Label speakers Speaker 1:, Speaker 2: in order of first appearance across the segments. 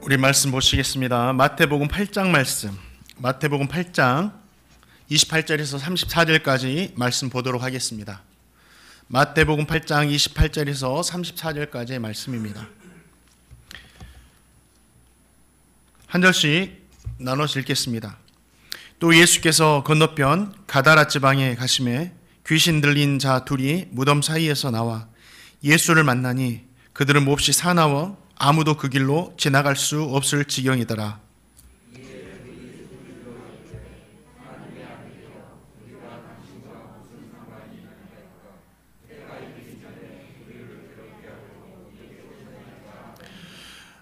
Speaker 1: 우리 말씀 보시겠습니다. 마태복음 8장 말씀, 마태복음 8장 28절에서 34절까지 말씀 보도록 하겠습니다. 마태복음 8장 28절에서 34절까지의 말씀입니다. 한 절씩 나눠서 읽겠습니다. 또 예수께서 건너편 가다라 지방에 가시매 귀신 들린 자 둘이 무덤 사이에서 나와 예수를 만나니 그들은 몹시 사나워 아무도 그 길로 지나갈 수 없을 지경이더라.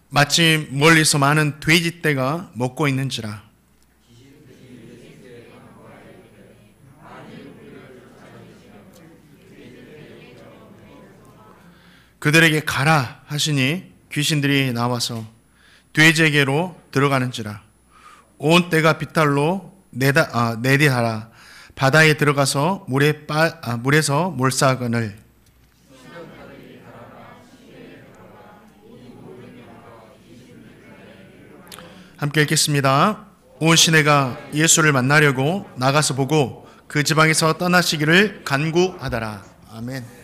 Speaker 1: 마침 멀리서 많은 돼지떼가 먹고 있는지라. 그들에게 가라 하시니 귀신들이 나와서 돼지에게로 들어가는지라. 온 떼가 비탈로 내디하라. 바다에 들어가서 물에서 몰사하거늘. 함께 읽겠습니다. 온 시내가 예수를 만나려고 나가서 보고 그 지방에서 떠나시기를 간구하더라. 아멘.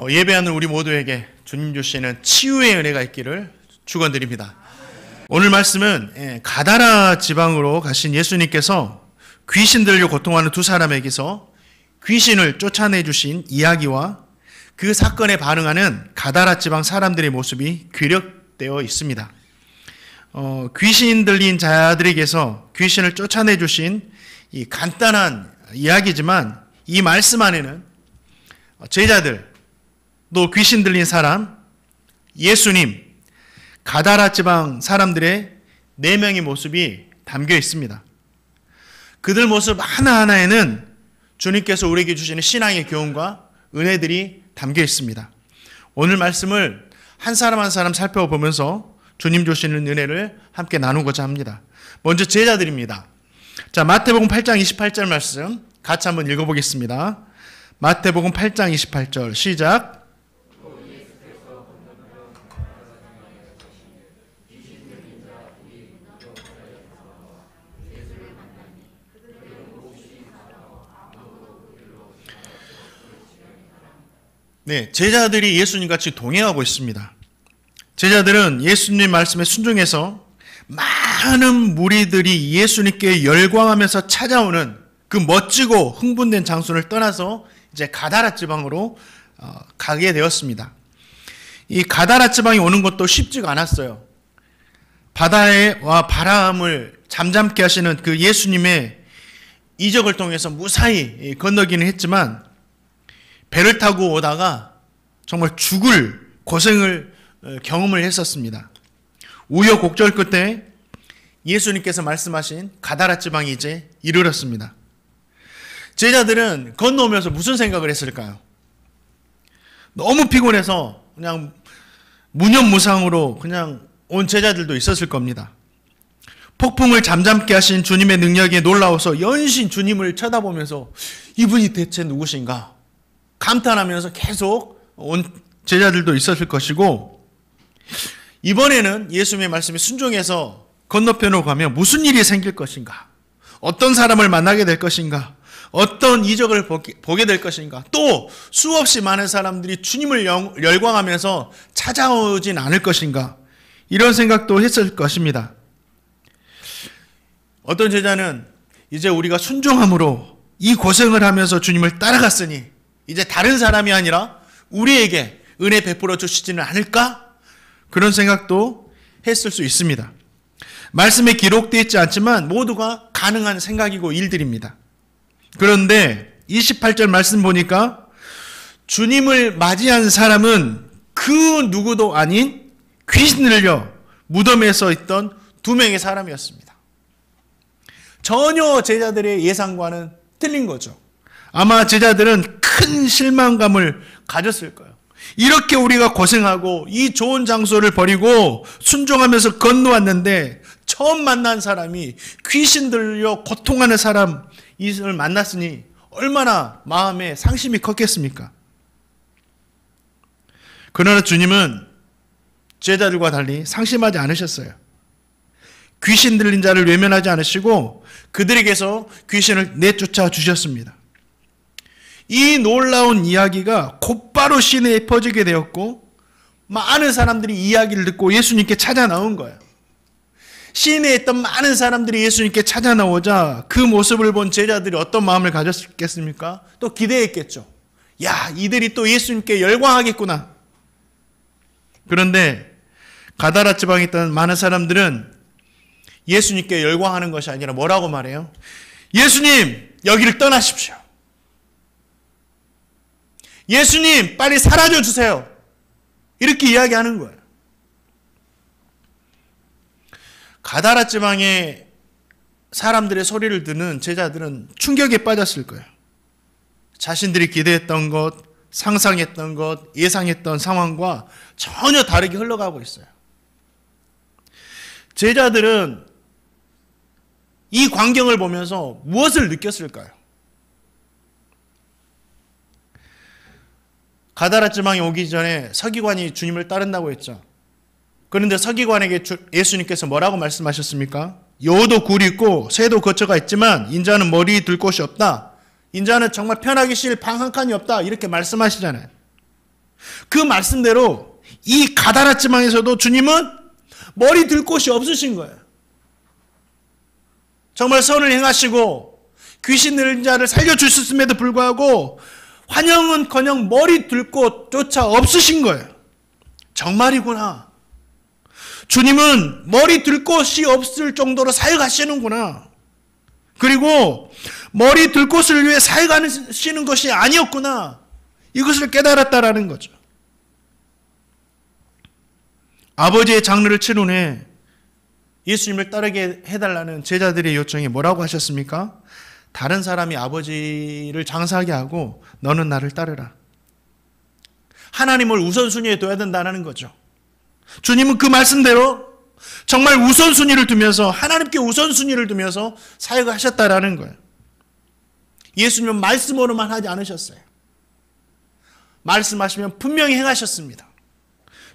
Speaker 1: 예배하는 우리 모두에게 주님 주시는 치유의 은혜가 있기를 축원드립니다. 오늘 말씀은 가다라 지방으로 가신 예수님께서 귀신 들려 고통하는 두 사람에게서 귀신을 쫓아내 주신 이야기와 그 사건에 반응하는 가다라 지방 사람들의 모습이 기록되어 있습니다. 귀신 들린 자들에게서 귀신을 쫓아내 주신 이 간단한 이야기지만 이 말씀 안에는 제자들, 또 귀신 들린 사람, 예수님, 가다라 지방 사람들의 4명의 모습이 담겨 있습니다. 그들 모습 하나하나에는 주님께서 우리에게 주시는 신앙의 교훈과 은혜들이 담겨 있습니다. 오늘 말씀을 한 사람 한 사람 살펴보면서 주님 주시는 은혜를 함께 나누고자 합니다. 먼저 제자들입니다. 자, 마태복음 8장 28절 말씀 같이 한번 읽어보겠습니다. 마태복음 8장 28절 시작. 네, 제자들이 예수님 같이 동행하고 있습니다. 제자들은 예수님 말씀에 순종해서 많은 무리들이 예수님께 열광하면서 찾아오는 그 멋지고 흥분된 장소를 떠나서 이제 가다라 지방으로 가게 되었습니다. 이 가다라 지방에 오는 것도 쉽지가 않았어요. 바다와 바람을 잠잠케 하시는 그 예수님의 이적을 통해서 무사히 건너기는 했지만 배를 타고 오다가 정말 죽을 고생을 경험을 했었습니다. 우여곡절 끝에 예수님께서 말씀하신 가다라 지방에 이제 이르렀습니다. 제자들은 건너오면서 무슨 생각을 했을까요? 너무 피곤해서 그냥 무념무상으로 그냥 온 제자들도 있었을 겁니다. 폭풍을 잠잠케 하신 주님의 능력에 놀라워서 연신 주님을 쳐다보면서 이분이 대체 누구신가? 감탄하면서 계속 온 제자들도 있었을 것이고, 이번에는 예수님의 말씀에 순종해서 건너편으로 가면 무슨 일이 생길 것인가? 어떤 사람을 만나게 될 것인가? 어떤 이적을 보게 될 것인가? 또 수없이 많은 사람들이 주님을 열광하면서 찾아오진 않을 것인가? 이런 생각도 했을 것입니다. 어떤 제자는 이제 우리가 순종함으로 이 고생을 하면서 주님을 따라갔으니 이제 다른 사람이 아니라 우리에게 은혜 베풀어 주시지는 않을까? 그런 생각도 했을 수 있습니다. 말씀에 기록되어 있지 않지만 모두가 가능한 생각이고 일들입니다. 그런데 28절 말씀 보니까 주님을 맞이한 사람은 그 누구도 아닌 귀신 들려 무덤에 서 있던 2명의 사람이었습니다. 전혀 제자들의 예상과는 틀린 거죠. 아마 제자들은 큰 실망감을 가졌을 거예요. 이렇게 우리가 고생하고 이 좋은 장소를 버리고 순종하면서 건너왔는데 처음 만난 사람이 귀신 들려 고통하는 사람을 만났으니 얼마나 마음에 상심이 컸겠습니까? 그러나 주님은 제자들과 달리 상심하지 않으셨어요. 귀신 들린 자를 외면하지 않으시고 그들에게서 귀신을 내쫓아 주셨습니다. 이 놀라운 이야기가 곧바로 시내에 퍼지게 되었고 많은 사람들이 이야기를 듣고 예수님께 찾아 나온 거예요. 시내에 있던 많은 사람들이 예수님께 찾아 나오자 그 모습을 본 제자들이 어떤 마음을 가졌겠습니까? 또 기대했겠죠. 야, 이들이 또 예수님께 열광하겠구나. 그런데 가다라 지방에 있던 많은 사람들은 예수님께 열광하는 것이 아니라 뭐라고 말해요? 예수님, 여기를 떠나십시오. 예수님, 빨리 사라져 주세요. 이렇게 이야기하는 거예요. 가다라 지방의 사람들의 소리를 듣는 제자들은 충격에 빠졌을 거예요. 자신들이 기대했던 것, 상상했던 것, 예상했던 상황과 전혀 다르게 흘러가고 있어요. 제자들은 이 광경을 보면서 무엇을 느꼈을까요? 가다라 지방에 오기 전에 서기관이 주님을 따른다고 했죠. 그런데 서기관에게 예수님께서 뭐라고 말씀하셨습니까? 여우도 굴이 있고 새도 거처가 있지만 인자는 머리 둘 곳이 없다. 인자는 정말 편하게 쉴 방 한 칸이 없다. 이렇게 말씀하시잖아요. 그 말씀대로 이 가다라 지방에서도 주님은 머리 둘 곳이 없으신 거예요. 정말 선을 행하시고 귀신 들린 자를 살려주셨음에도 불구하고 환영은커녕 머리 둘 곳조차 없으신 거예요. 정말이구나. 주님은 머리 둘 곳이 없을 정도로 사역하시는구나. 그리고 머리 둘 곳을 위해 사역하시는 것이 아니었구나. 이것을 깨달았다라는 거죠. 아버지의 장례를 치른 후에 예수님을 따르게 해달라는 제자들의 요청이 뭐라고 하셨습니까? 다른 사람이 아버지를 장사하게 하고 너는 나를 따르라. 하나님을 우선순위에 둬야 된다는 거죠. 주님은 그 말씀대로 정말 우선순위를 두면서 하나님께 우선순위를 두면서 사역을 하셨다라는 거예요. 예수님은 말씀으로만 하지 않으셨어요. 말씀하시면 분명히 행하셨습니다.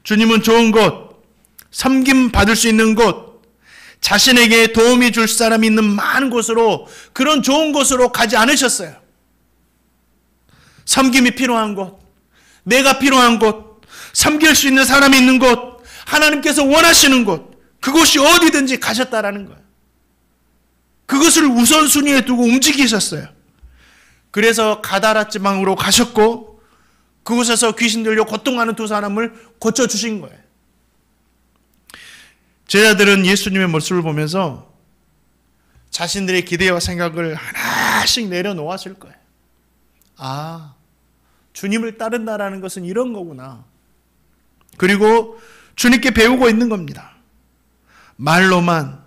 Speaker 1: 주님은 좋은 곳, 섬김 받을 수 있는 곳, 자신에게 도움이 줄 사람이 있는 많은 곳으로, 그런 좋은 곳으로 가지 않으셨어요. 섬김이 필요한 곳, 내가 필요한 곳, 섬길 수 있는 사람이 있는 곳, 하나님께서 원하시는 곳, 그곳이 어디든지 가셨다라는 거예요. 그것을 우선순위에 두고 움직이셨어요. 그래서 가다라 지방으로 가셨고 그곳에서 귀신 들려 고통하는 두 사람을 고쳐주신 거예요. 제자들은 예수님의 모습을 보면서 자신들의 기대와 생각을 하나씩 내려놓았을 거예요. 아, 주님을 따른다라는 것은 이런 거구나. 그리고 주님께 배우고 있는 겁니다. 말로만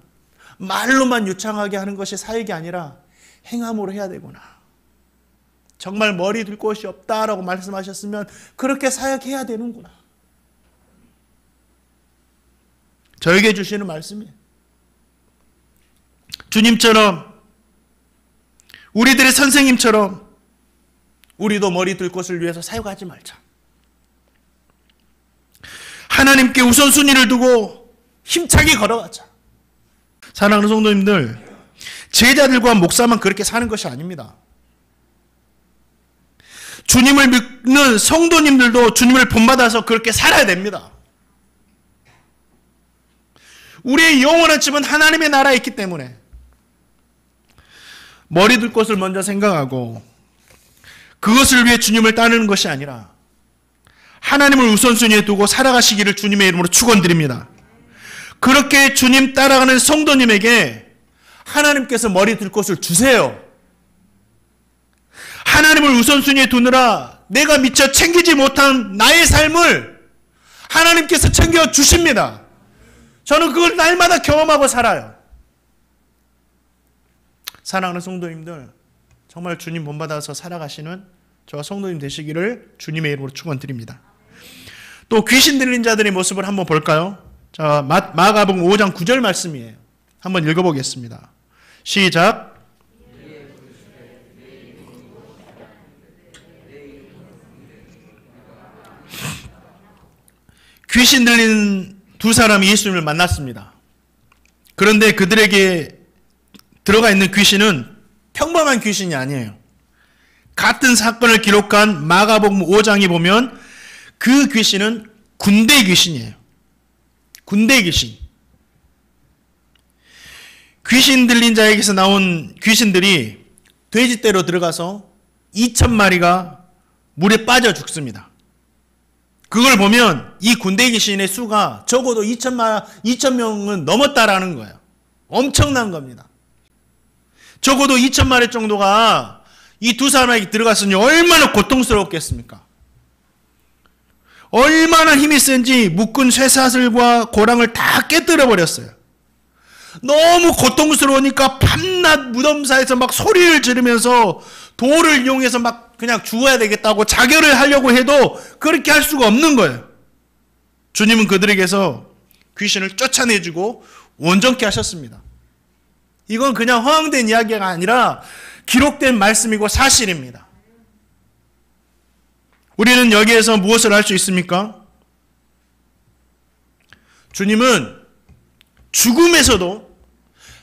Speaker 1: 유창하게 하는 것이 사역이 아니라 행함으로 해야 되구나. 정말 머리 둘 곳이 없다라고 말씀하셨으면 그렇게 사역해야 되는구나. 저에게 주시는 말씀이에요. 주님처럼, 우리들의 선생님처럼 우리도 머리 둘 곳을 위해서 사역하지 말자. 하나님께 우선순위를 두고 힘차게 걸어가자. 사랑하는 성도님들, 제자들과 목사만 그렇게 사는 것이 아닙니다. 주님을 믿는 성도님들도 주님을 본받아서 그렇게 살아야 됩니다. 우리의 영원한 집은 하나님의 나라에 있기 때문에 머리 둘 곳을 먼저 생각하고 그것을 위해 주님을 따르는 것이 아니라 하나님을 우선순위에 두고 살아가시기를 주님의 이름으로 축원드립니다. 그렇게 주님 따라가는 성도님에게 하나님께서 머리 둘 곳을 주세요. 하나님을 우선순위에 두느라 내가 미처 챙기지 못한 나의 삶을 하나님께서 챙겨주십니다. 저는 그걸 날마다 경험하고 살아요. 사랑하는 성도님들, 정말 주님 본받아서 살아가시는 저와 성도님 되시기를 주님의 이름으로 축원드립니다. 또 귀신 들린 자들의 모습을 한번 볼까요? 자, 마가복음 5장 9절 말씀이에요. 한번 읽어보겠습니다. 시작. 귀신 들린 두 사람이 예수님을 만났습니다. 그런데 그들에게 들어가 있는 귀신은 평범한 귀신이 아니에요. 같은 사건을 기록한 마가복음 5장에 보면 그 귀신은 군대 귀신이에요. 군대 귀신. 귀신 들린 자에게서 나온 귀신들이 돼지떼로 들어가서 2,000마리가 물에 빠져 죽습니다. 그걸 보면 이 군대 귀신의 수가 적어도 2,000명은 넘었다라는 거예요. 엄청난 겁니다. 적어도 2,000마리 정도가 이 두 사람에게 들어갔으니 얼마나 고통스러웠겠습니까? 얼마나 힘이 센지 묶은 쇠사슬과 고랑을 다 깨뜨려 버렸어요. 너무 고통스러우니까 밤낮 무덤사에서 막 소리를 지르면서 돌을 이용해서 막 그냥 죽어야 되겠다고 자결을 하려고 해도 그렇게 할 수가 없는 거예요. 주님은 그들에게서 귀신을 쫓아내주고 온전케 하셨습니다. 이건 그냥 허황된 이야기가 아니라 기록된 말씀이고 사실입니다. 우리는 여기에서 무엇을 할 수 있습니까? 주님은 죽음에서도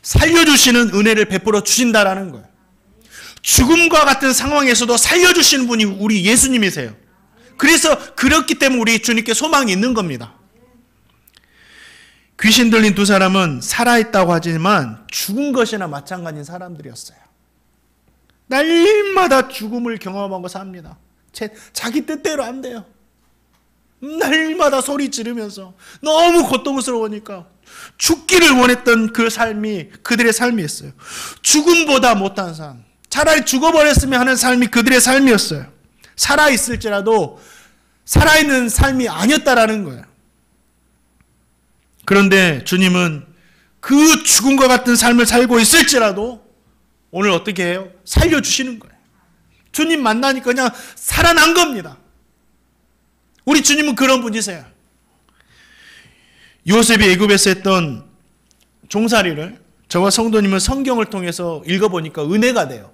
Speaker 1: 살려주시는 은혜를 베풀어 주신다라는 거예요. 죽음과 같은 상황에서도 살려주시는 분이 우리 예수님이세요. 그래서 그렇기 때문에 우리 주님께 소망이 있는 겁니다. 귀신 들린 두 사람은 살아있다고 하지만 죽은 것이나 마찬가지인 사람들이었어요. 날마다 죽음을 경험하고 삽니다. 자기 뜻대로 안 돼요. 날마다 소리 지르면서 너무 고통스러우니까 죽기를 원했던 그 삶이 그들의 삶이었어요. 죽음보다 못한 삶, 차라리 죽어버렸으면 하는 삶이 그들의 삶이었어요. 살아있을지라도 살아있는 삶이 아니었다라는 거예요. 그런데 주님은 그 죽음과 같은 삶을 살고 있을지라도 오늘 어떻게 해요? 살려주시는 거예요. 주님 만나니까 그냥 살아난 겁니다. 우리 주님은 그런 분이세요. 요셉이 애굽에서 했던 종살이를 저와 성도님은 성경을 통해서 읽어보니까 은혜가 돼요.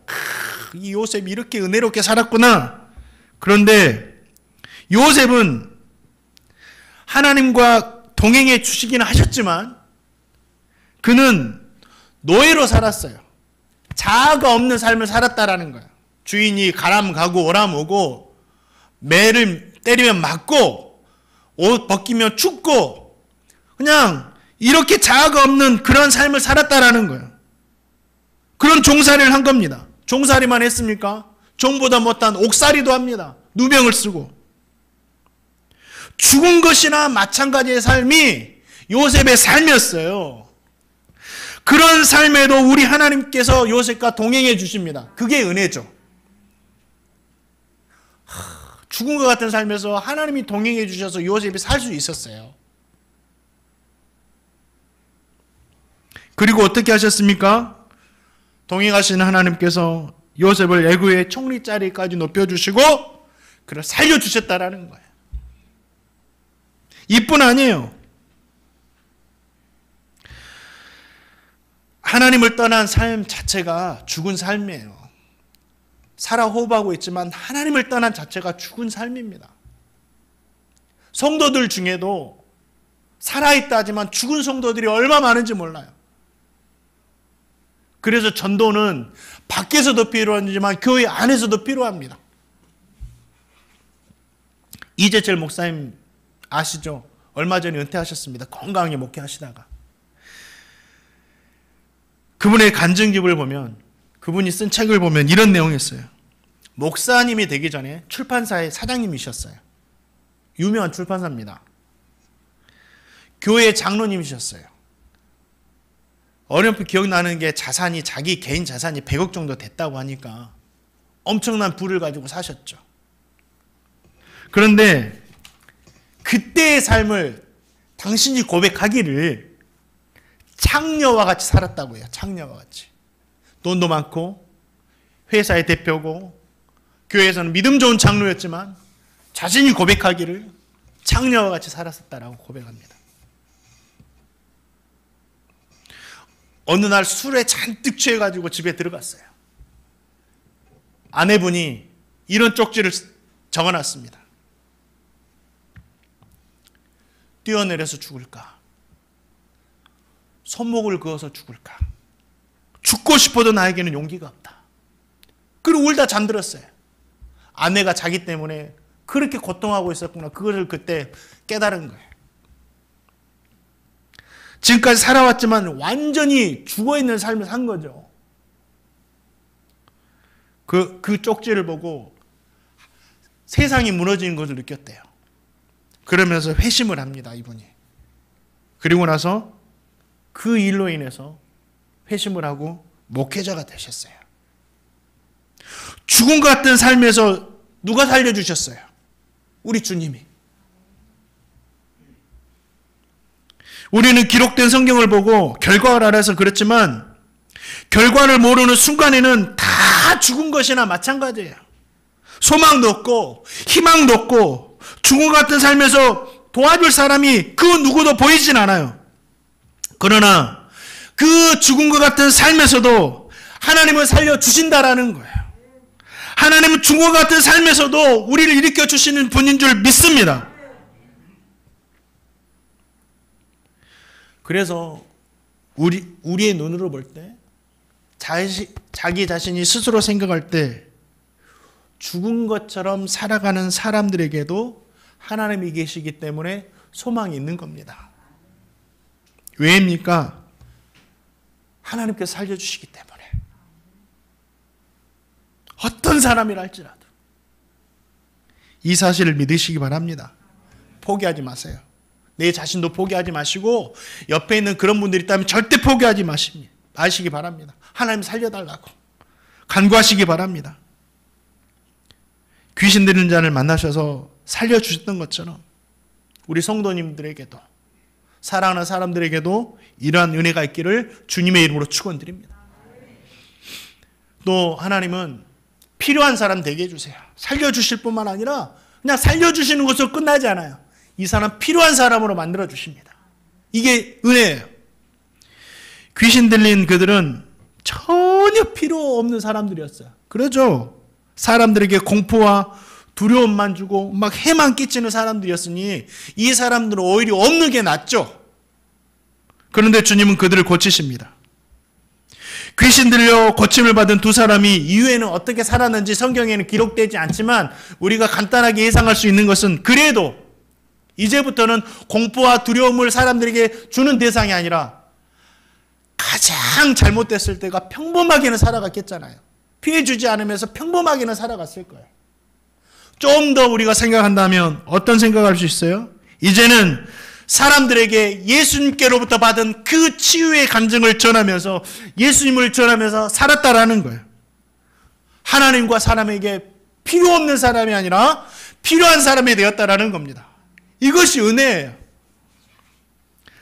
Speaker 1: 이 요셉이 이렇게 은혜롭게 살았구나. 그런데 요셉은 하나님과 동행해 주시기는 하셨지만 그는 노예로 살았어요. 자아가 없는 삶을 살았다라는 거예요. 주인이 가람 가고 오람 오고 매를 때리면 맞고 옷 벗기면 춥고 그냥 이렇게 자아가 없는 그런 삶을 살았다라는 거예요. 그런 종살이를 한 겁니다. 종살이만 했습니까? 종보다 못한 옥살이도 합니다. 누명을 쓰고. 죽은 것이나 마찬가지의 삶이 요셉의 삶이었어요. 그런 삶에도 우리 하나님께서 요셉과 동행해 주십니다. 그게 은혜죠. 죽은 것 같은 삶에서 하나님이 동행해 주셔서 요셉이 살 수 있었어요. 그리고 어떻게 하셨습니까? 동행하시는 하나님께서 요셉을 애굽의 총리 자리까지 높여주시고 그를 살려주셨다라는 거예요. 이뿐 아니에요. 하나님을 떠난 삶 자체가 죽은 삶이에요. 살아 호흡하고 있지만 하나님을 떠난 자체가 죽은 삶입니다. 성도들 중에도 살아있다 하지만 죽은 성도들이 얼마나 많은지 몰라요. 그래서 전도는 밖에서도 필요하지만 교회 안에서도 필요합니다. 이재철 목사님 아시죠? 얼마 전에 은퇴하셨습니다. 건강하게 목회하시다가. 그분의 간증집을 보면 그분이 쓴 책을 보면 이런 내용이었어요. 목사님이 되기 전에 출판사의 사장님이셨어요. 유명한 출판사입니다. 교회 장로님이셨어요. 어렴풋 기억나는 게 자산이 자기 개인 자산이 100억 정도 됐다고 하니까 엄청난 부를 가지고 사셨죠. 그런데 그때의 삶을 당신이 고백하기를 창녀와 같이 살았다고 해요. 창녀와 같이. 돈도 많고 회사의 대표고 교회에서는 믿음 좋은 장로였지만 자신이 고백하기를 창녀와 같이 살았었다라고 고백합니다. 어느 날 술에 잔뜩 취해가지고 집에 들어갔어요. 아내분이 이런 쪽지를 적어놨습니다. 뛰어내려서 죽을까? 손목을 그어서 죽을까? 죽고 싶어도 나에게는 용기가 없다. 그리고 울다 잠들었어요. 아내가 자기 때문에 그렇게 고통하고 있었구나. 그것을 그때 깨달은 거예요. 지금까지 살아왔지만 완전히 죽어있는 삶을 산 거죠. 그 쪽지를 보고 세상이 무너지는 것을 느꼈대요. 그러면서 회심을 합니다, 이분이. 그리고 나서 그 일로 인해서 회심을 하고 목회자가 되셨어요. 죽음 같은 삶에서 누가 살려주셨어요? 우리 주님이. 우리는 기록된 성경을 보고 결과를 알아서 그렇지만 결과를 모르는 순간에는 다 죽은 것이나 마찬가지예요. 소망도 없고 희망도 없고 죽음 같은 삶에서 도와줄 사람이 그 누구도 보이진 않아요. 그러나 그 죽음과 같은 삶에서도 하나님은 살려주신다라는 거예요. 하나님은 죽음과 같은 삶에서도 우리를 일으켜 주시는 분인 줄 믿습니다. 그래서 우리의 눈으로 볼 때 자기 자신이 스스로 생각할 때 죽은 것처럼 살아가는 사람들에게도 하나님이 계시기 때문에 소망이 있는 겁니다. 왜입니까? 하나님께서 살려주시기 때문에. 어떤 사람이라 할지라도 이 사실을 믿으시기 바랍니다. 포기하지 마세요. 내 자신도 포기하지 마시고 옆에 있는 그런 분들이 있다면 절대 포기하지 마시기 바랍니다. 하나님 살려달라고 간구하시기 바랍니다. 귀신 들린 자를 만나셔서 살려주셨던 것처럼 우리 성도님들에게도 사랑하는 사람들에게도 이러한 은혜가 있기를 주님의 이름으로 축원드립니다. 또 하나님은 필요한 사람 되게 해주세요. 살려주실 뿐만 아니라 그냥 살려주시는 것으로 끝나지 않아요. 이 사람 필요한 사람으로 만들어주십니다. 이게 은혜예요. 귀신 들린 그들은 전혀 필요 없는 사람들이었어요. 그러죠. 사람들에게 공포와 두려움만 주고 막 해만 끼치는 사람들이었으니 이 사람들은 오히려 없는 게 낫죠. 그런데 주님은 그들을 고치십니다. 귀신 들려 고침을 받은 두 사람이 이후에는 어떻게 살았는지 성경에는 기록되지 않지만 우리가 간단하게 예상할 수 있는 것은 그래도 이제부터는 공포와 두려움을 사람들에게 주는 대상이 아니라 가장 잘못됐을 때가 평범하게는 살아갔겠잖아요. 피해주지 않으면서 평범하게는 살아갔을 거예요. 좀 더 우리가 생각한다면 어떤 생각을 할 수 있어요? 이제는 사람들에게 예수님께로부터 받은 그 치유의 간증을 전하면서 예수님을 전하면서 살았다라는 거예요. 하나님과 사람에게 필요 없는 사람이 아니라 필요한 사람이 되었다라는 겁니다. 이것이 은혜예요.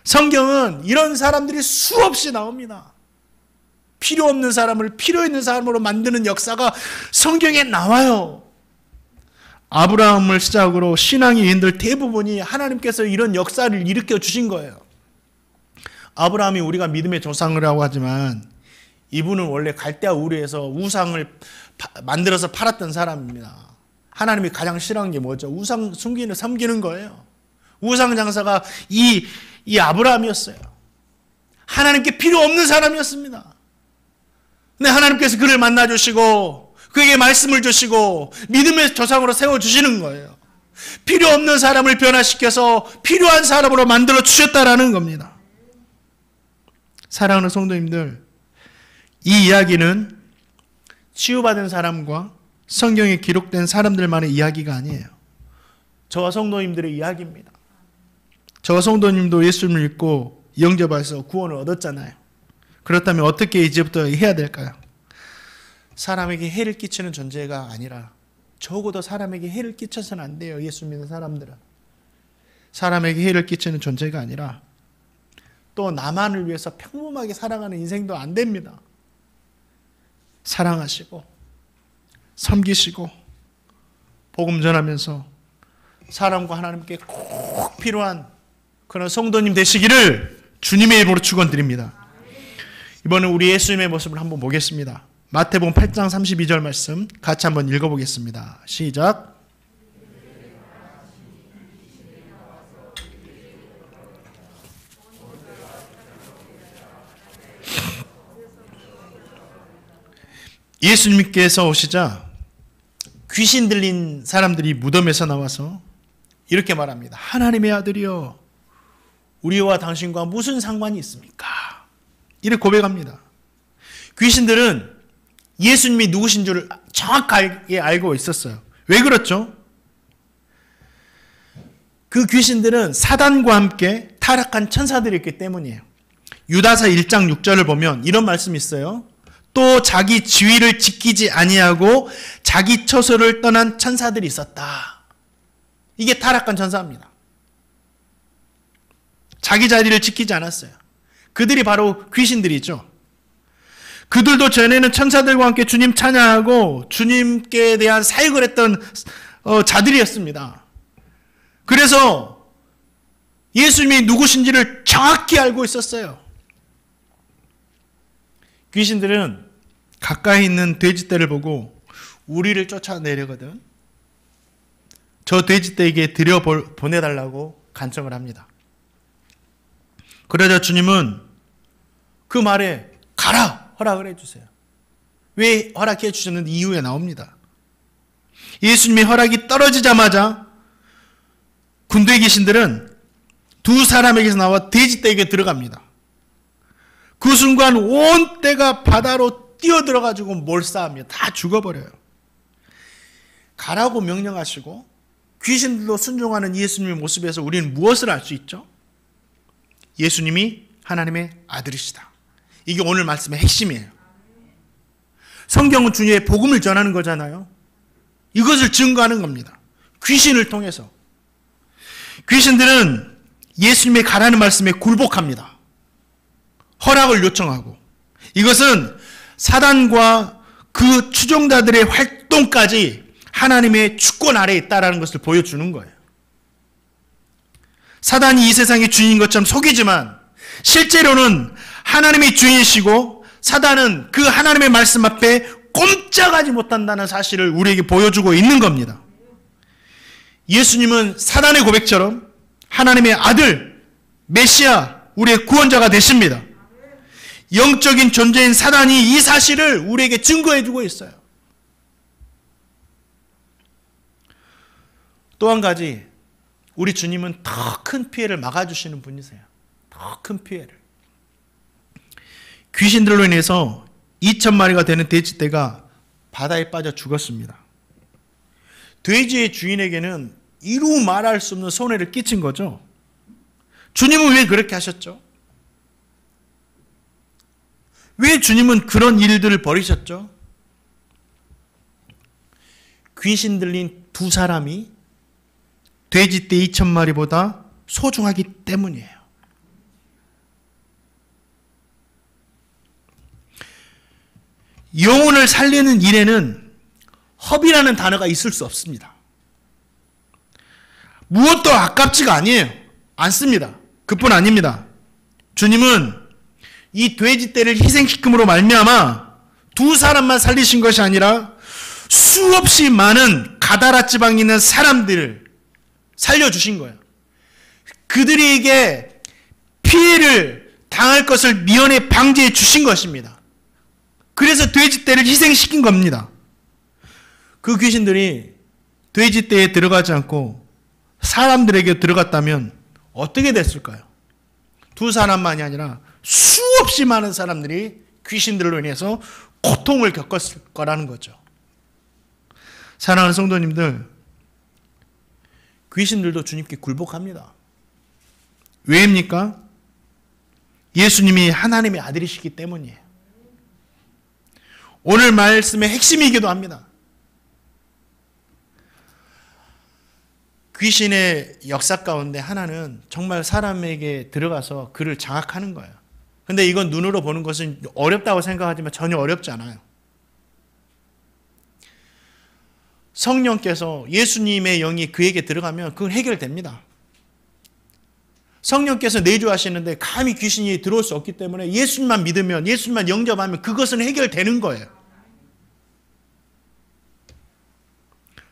Speaker 1: 성경은 이런 사람들이 수없이 나옵니다. 필요 없는 사람을 필요 있는 사람으로 만드는 역사가 성경에 나와요. 아브라함을 시작으로 신앙의 인들 대부분이 하나님께서 이런 역사를 일으켜 주신 거예요. 아브라함이 우리가 믿음의 조상이라고 하지만 이분은 원래 갈대아 우르에서 우상을 만들어서 팔았던 사람입니다. 하나님이 가장 싫어하는 게 뭐죠? 우상 섬기는 거예요. 우상 장사가 이 아브라함이었어요. 하나님께 필요 없는 사람이었습니다. 근데 하나님께서 그를 만나주시고 그에게 말씀을 주시고 믿음의 조상으로 세워주시는 거예요. 필요 없는 사람을 변화시켜서 필요한 사람으로 만들어 주셨다라는 겁니다. 사랑하는 성도님들, 이 이야기는 치유받은 사람과 성경에 기록된 사람들만의 이야기가 아니에요. 저와 성도님들의 이야기입니다. 저와 성도님도 예수를 믿고 영접해서 구원을 얻었잖아요. 그렇다면 어떻게 이제부터 해야 될까요? 사람에게 해를 끼치는 존재가 아니라 적어도 사람에게 해를 끼쳐서는 안 돼요. 예수 믿는 사람들은. 사람에게 해를 끼치는 존재가 아니라 또 나만을 위해서 평범하게 살아가는 인생도 안 됩니다. 사랑하시고 섬기시고 복음 전하면서 사람과 하나님께 꼭 필요한 그런 성도님 되시기를 주님의 이름으로 축원드립니다. 이번에 우리 예수님의 모습을 한번 보겠습니다. 마태복음 8장 32절 말씀 같이 한번 읽어보겠습니다. 시작. 예수님께서 오시자 귀신 들린 사람들이 무덤에서 나와서 이렇게 말합니다. 하나님의 아들이여, 우리와 당신과 무슨 상관이 있습니까? 이렇게 고백합니다. 귀신들은 예수님이 누구신 줄 정확하게 알고 있었어요. 왜 그렇죠? 그 귀신들은 사단과 함께 타락한 천사들이었기 때문이에요. 유다서 1장 6절을 보면 이런 말씀이 있어요. 또 자기 지위를 지키지 아니하고 자기 처소를 떠난 천사들이 있었다. 이게 타락한 천사입니다. 자기 자리를 지키지 않았어요. 그들이 바로 귀신들이죠. 그들도 전에는 천사들과 함께 주님 찬양하고 주님께 대한 사역을 했던 자들이었습니다. 그래서 예수님이 누구신지를 정확히 알고 있었어요. 귀신들은 가까이 있는 돼지떼를 보고 우리를 쫓아내려거든 저 돼지떼에게 들여보내달라고 간청을 합니다. 그러자 주님은 그 말에 가라! 허락을 해주세요. 왜 허락해 주셨는지 이유에 나옵니다. 예수님의 허락이 떨어지자마자 군대 귀신들은 두 사람에게서 나와 돼지떼에게 들어갑니다. 그 순간 온 떼가 바다로 뛰어들어가지고 몰사합니다. 다 죽어버려요. 가라고 명령하시고 귀신들도 순종하는 예수님의 모습에서 우리는 무엇을 알 수 있죠? 예수님이 하나님의 아들이시다. 이게 오늘 말씀의 핵심이에요. 성경은 주님의 복음을 전하는 거잖아요. 이것을 증거하는 겁니다. 귀신을 통해서. 귀신들은 예수님의 가라는 말씀에 굴복합니다. 허락을 요청하고. 이것은 사단과 그 추종자들의 활동까지 하나님의 주권 아래에 있다는 것을 보여주는 거예요. 사단이 이 세상의 주인인 것처럼 속이지만 실제로는 하나님의 주인이시고 사단은 그 하나님의 말씀 앞에 꼼짝하지 못한다는 사실을 우리에게 보여주고 있는 겁니다. 예수님은 사단의 고백처럼 하나님의 아들, 메시아, 우리의 구원자가 되십니다. 영적인 존재인 사단이 이 사실을 우리에게 증거해주고 있어요. 또 한 가지, 우리 주님은 더 큰 피해를 막아주시는 분이세요. 더 큰 피해를. 귀신들로 인해서 2,000마리가 되는 돼지떼가 바다에 빠져 죽었습니다. 돼지의 주인에게는 이루 말할 수 없는 손해를 끼친 거죠. 주님은 왜 그렇게 하셨죠? 왜 주님은 그런 일들을 벌이셨죠? 귀신 들린 두 사람이 돼지떼 2,000마리보다 소중하기 때문이에요. 영혼을 살리는 일에는 허비라는 단어가 있을 수 없습니다. 무엇도 아깝지가 아니에요. 않습니다. 그뿐 아닙니다. 주님은 이 돼지떼를 희생시킴으로 말미암아 두 사람만 살리신 것이 아니라 수없이 많은 가다라 지방에 있는 사람들을 살려주신 거예요. 그들에게 피해를 당할 것을 미연에 방지해 주신 것입니다. 그래서 돼지떼를 희생시킨 겁니다. 그 귀신들이 돼지떼에 들어가지 않고 사람들에게 들어갔다면 어떻게 됐을까요? 두 사람만이 아니라 수없이 많은 사람들이 귀신들로 인해서 고통을 겪었을 거라는 거죠. 사랑하는 성도님들, 귀신들도 주님께 굴복합니다. 왜입니까? 예수님이 하나님의 아들이시기 때문이에요. 오늘 말씀의 핵심이기도 합니다. 귀신의 역사 가운데 하나는 정말 사람에게 들어가서 그를 장악하는 거예요. 근데 이건 눈으로 보는 것은 어렵다고 생각하지만 전혀 어렵지 않아요. 성령께서 예수님의 영이 그에게 들어가면 그건 해결됩니다. 성령께서 내주하시는데 감히 귀신이 들어올 수 없기 때문에 예수님만 믿으면, 예수님만 영접하면 그것은 해결되는 거예요.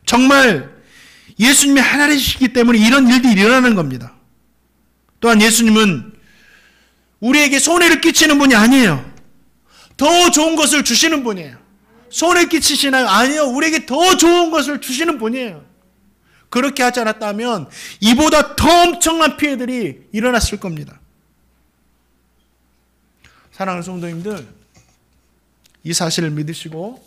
Speaker 1: 정말 예수님이 하나님이시기 때문에 이런 일들이 일어나는 겁니다. 또한 예수님은 우리에게 손해를 끼치는 분이 아니에요. 더 좋은 것을 주시는 분이에요. 손해 끼치시나요? 아니요. 우리에게 더 좋은 것을 주시는 분이에요. 그렇게 하지 않았다면 이보다 더 엄청난 피해들이 일어났을 겁니다. 사랑하는 성도님들, 이 사실을 믿으시고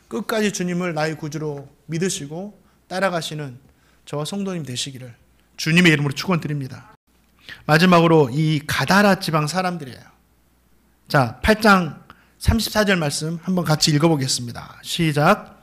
Speaker 1: 끝까지 주님을 나의 구주로 믿으시고 따라가시는 저와 성도님 되시기를 주님의 이름으로 축원드립니다. 마지막으로 이 가다라 지방 사람들이에요. 자, 8장 34절 말씀 한번 같이 읽어보겠습니다. 시작.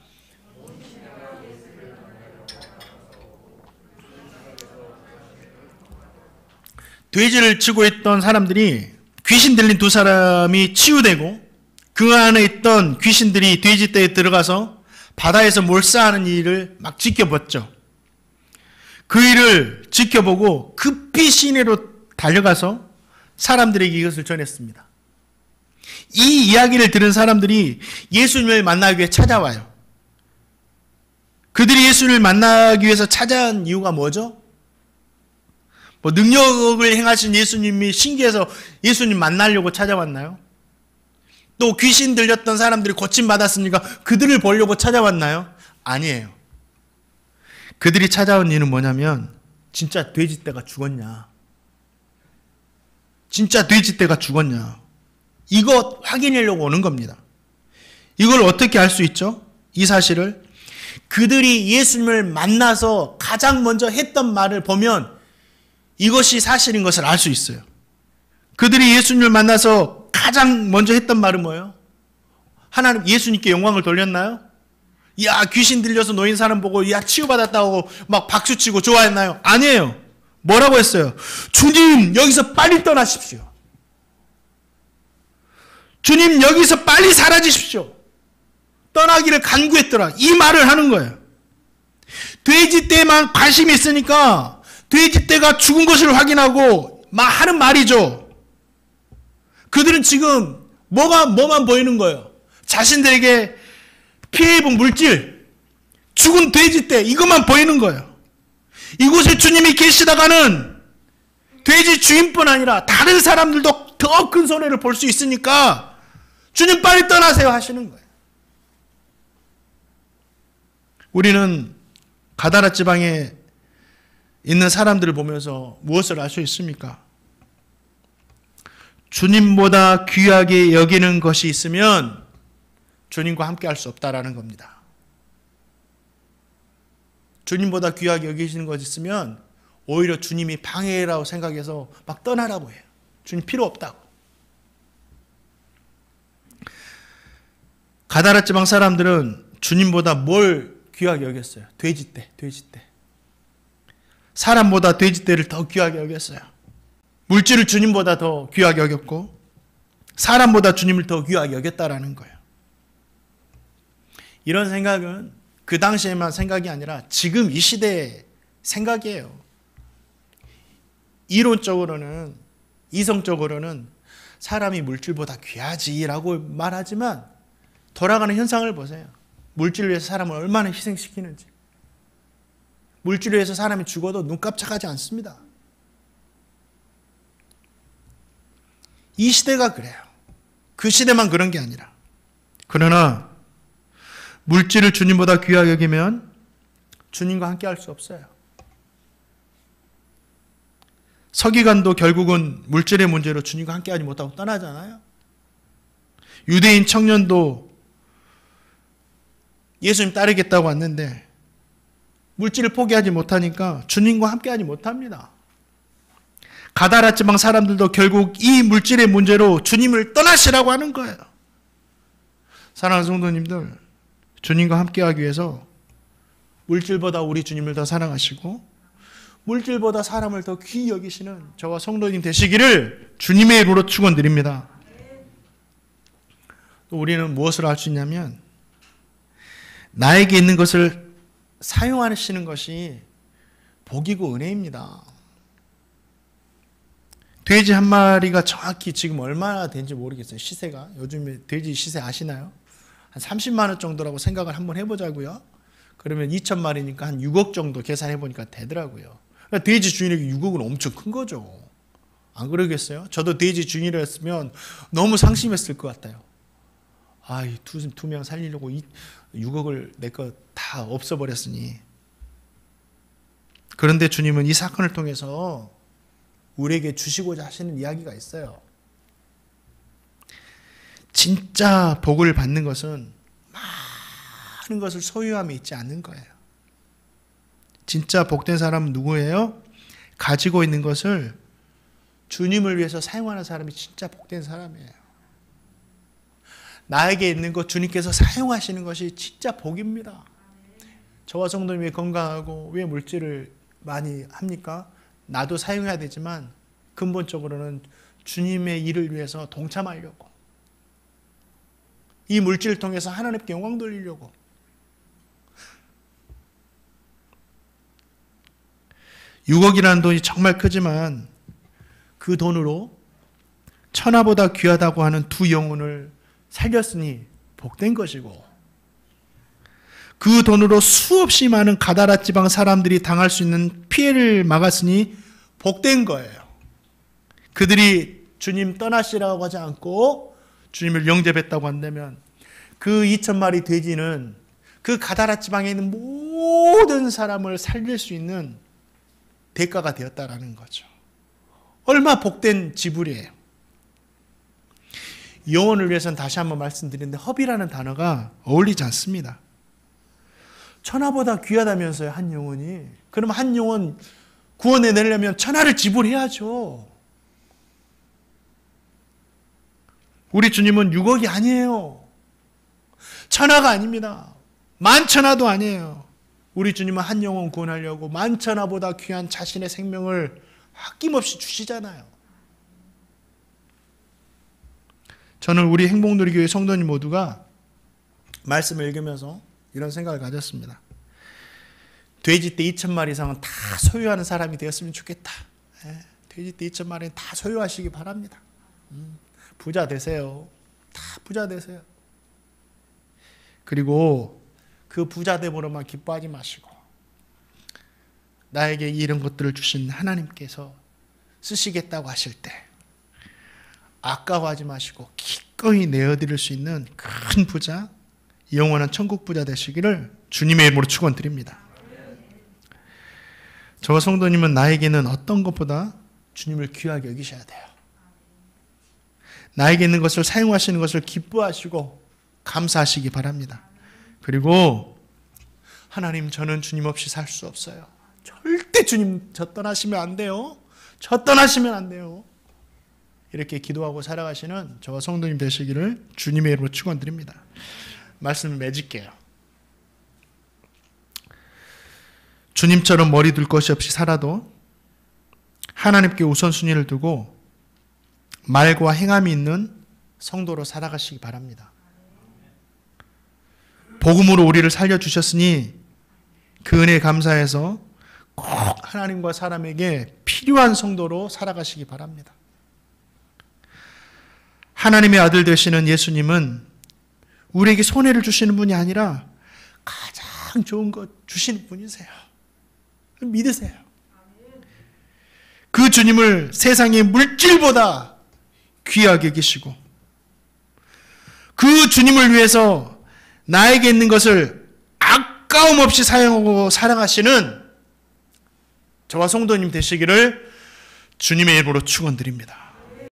Speaker 1: 돼지를 치고 있던 사람들이 귀신 들린 두 사람이 치유되고 그 안에 있던 귀신들이 돼지떼에 들어가서 바다에서 몰사하는 일을 막 지켜봤죠. 그 일을 지켜보고 급히 시내로 달려가서 사람들에게 이것을 전했습니다. 이 이야기를 들은 사람들이 예수님을 만나기 위해 찾아와요. 그들이 예수님을 만나기 위해서 찾아온 이유가 뭐죠? 뭐 능력을 행하신 예수님이 신기해서 예수님 만나려고 찾아왔나요? 또 귀신 들렸던 사람들이 고침받았으니까 그들을 보려고 찾아왔나요? 아니에요. 그들이 찾아온 이유는 뭐냐면 진짜 돼지떼가 죽었냐? 진짜 돼지떼가 죽었냐? 이거 확인하려고 오는 겁니다. 이걸 어떻게 알 수 있죠? 이 사실을 그들이 예수님을 만나서 가장 먼저 했던 말을 보면 이것이 사실인 것을 알 수 있어요. 그들이 예수님을 만나서 가장 먼저 했던 말은 뭐예요? 하나님, 예수님께 영광을 돌렸나요? 야, 귀신 들려서 놓인 사람 보고 야, 치유받았다고 막 박수치고 좋아했나요? 아니에요. 뭐라고 했어요? 주님, 여기서 빨리 떠나십시오. 주님, 여기서 빨리 사라지십시오. 떠나기를 간구했더라. 이 말을 하는 거예요. 돼지떼만 관심이 있으니까 돼지떼가 죽은 것을 확인하고 막 하는 말이죠. 그들은 지금 뭐만 보이는 거예요? 자신들에게 피해 입은 물질, 죽은 돼지떼, 이것만 보이는 거예요. 이곳에 주님이 계시다가는 돼지 주인뿐 아니라 다른 사람들도 더 큰 손해를 볼 수 있으니까 주님 빨리 떠나세요 하시는 거예요. 우리는 가다라 지방에 있는 사람들을 보면서 무엇을 알 수 있습니까? 주님보다 귀하게 여기는 것이 있으면 주님과 함께 할 수 없다라는 겁니다. 주님보다 귀하게 여기시는 것이 있으면 오히려 주님이 방해라고 생각해서 막 떠나라고 해요. 주님 필요 없다고. 가다라 지방 사람들은 주님보다 뭘 귀하게 여겼어요? 돼지떼. 사람보다 돼지떼를 더 귀하게 여겼어요. 물질을 주님보다 더 귀하게 여겼고 사람보다 주님을 더 귀하게 여겼다라는 거예요. 이런 생각은 그 당시에만 생각이 아니라 지금 이 시대의 생각이에요. 이론적으로는, 이성적으로는 사람이 물질보다 귀하지라고 말하지만 돌아가는 현상을 보세요. 물질을 위해서 사람을 얼마나 희생시키는지. 물질을 위해서 사람이 죽어도 눈 깜짝하지 않습니다. 이 시대가 그래요. 그 시대만 그런 게 아니라. 그러나 물질을 주님보다 귀하게 여기면 주님과 함께 할 수 없어요. 서기관도 결국은 물질의 문제로 주님과 함께하지 못하고 떠나잖아요. 유대인 청년도 예수님 따르겠다고 왔는데 물질을 포기하지 못하니까 주님과 함께하지 못합니다. 가다라 지방 사람들도 결국 이 물질의 문제로 주님을 떠나시라고 하는 거예요. 사랑하는 성도님들, 주님과 함께하기 위해서 물질보다 우리 주님을 더 사랑하시고 물질보다 사람을 더 귀히 여기시는 저와 성도님 되시기를 주님의 이름으로 축원드립니다. 또 우리는 무엇을 할 수 있냐면 나에게 있는 것을 사용하시는 것이 복이고 은혜입니다. 돼지 한 마리가 정확히 지금 얼마나 되는지 모르겠어요. 시세가. 요즘에 돼지 시세 아시나요? 한 30만 원 정도라고 생각을 한번 해보자고요. 그러면 2,000마리니까 한 6억 정도 계산해보니까 되더라고요. 그러니까 돼지 주인에게 6억은 엄청 큰 거죠. 안 그러겠어요? 저도 돼지 주인이었으면 너무 상심했을 것 같아요. 이 두 명 살리려고 6억을 내 거 다 없어버렸으니. 그런데 주님은 이 사건을 통해서 우리에게 주시고자 하시는 이야기가 있어요. 진짜 복을 받는 것은 많은 것을 소유함에 있지 않는 거예요. 진짜 복된 사람은 누구예요? 가지고 있는 것을 주님을 위해서 사용하는 사람이 진짜 복된 사람이에요. 나에게 있는 것 주님께서 사용하시는 것이 진짜 복입니다. 저와 성도님이 왜 건강하고 왜 물질을 많이 합니까? 나도 사용해야 되지만 근본적으로는 주님의 일을 위해서 동참하려고, 이 물질을 통해서 하나님께 영광 돌리려고. (6억이라는) 돈이 정말 크지만 그 돈으로 천하보다 귀하다고 하는 두 영혼을 살렸으니 복된 것이고, 그 돈으로 수없이 많은 가다라 지방 사람들이 당할 수 있는 피해를 막았으니 복된 거예요. 그들이 주님 떠나시라고 하지 않고 주님을 영접했다고 한다면 그 2,000마리 돼지는 그 가다라 지방에 있는 모든 사람을 살릴 수 있는 대가가 되었다라는 거죠. 얼마 복된 지불이에요. 영혼을 위해서는 다시 한번 말씀드리는데 허비라는 단어가 어울리지 않습니다. 천하보다 귀하다면서요, 한 영혼이. 그럼 한 영혼 구원해 내려면 천하를 지불해야죠. 우리 주님은 6억이 아니에요. 천하가 아닙니다. 만천하도 아니에요. 우리 주님은 한 영혼 구원하려고 만천하보다 귀한 자신의 생명을 아낌없이 주시잖아요. 저는 우리 행복누리교회 성도님 모두가 말씀을 읽으면서 이런 생각을 가졌습니다. 돼지떼 2,000마리 이상은 다 소유하는 사람이 되었으면 좋겠다. 돼지떼 2,000마리는 다 소유하시기 바랍니다. 부자 되세요. 다 부자 되세요. 그리고 그 부자됨으로만 기뻐하지 마시고 나에게 이런 것들을 주신 하나님께서 쓰시겠다고 하실 때 아까워하지 마시고 기꺼이 내어드릴 수 있는 큰 부자, 영원한 천국 부자 되시기를 주님의 이름으로 축원드립니다. 저와 성도님은 나에게는 어떤 것보다 주님을 귀하게 여기셔야 돼요. 나에게 있는 것을 사용하시는 것을 기뻐하시고 감사하시기 바랍니다. 그리고 하나님, 저는 주님 없이 살 수 없어요. 절대 주님 저 떠나시면 안 돼요. 저 떠나시면 안 돼요. 이렇게 기도하고 살아가시는 저와 성도님 되시기를 주님의 이름으로 축원드립니다. 말씀을 맺을게요. 주님처럼 머리 둘 것이 없이 살아도 하나님께 우선순위를 두고 말과 행함이 있는 성도로 살아가시기 바랍니다. 복음으로 우리를 살려주셨으니 그 은혜에 감사해서 꼭 하나님과 사람에게 필요한 성도로 살아가시기 바랍니다. 하나님의 아들 되시는 예수님은 우리에게 손해를 주시는 분이 아니라 가장 좋은 것 주시는 분이세요. 믿으세요. 그 주님을 세상의 물질보다 귀하게 여기시고 그 주님을 위해서 나에게 있는 것을 아까움 없이 사용하고 살아가시는 저와 성도님 되시기를 주님의 이름으로 축원드립니다.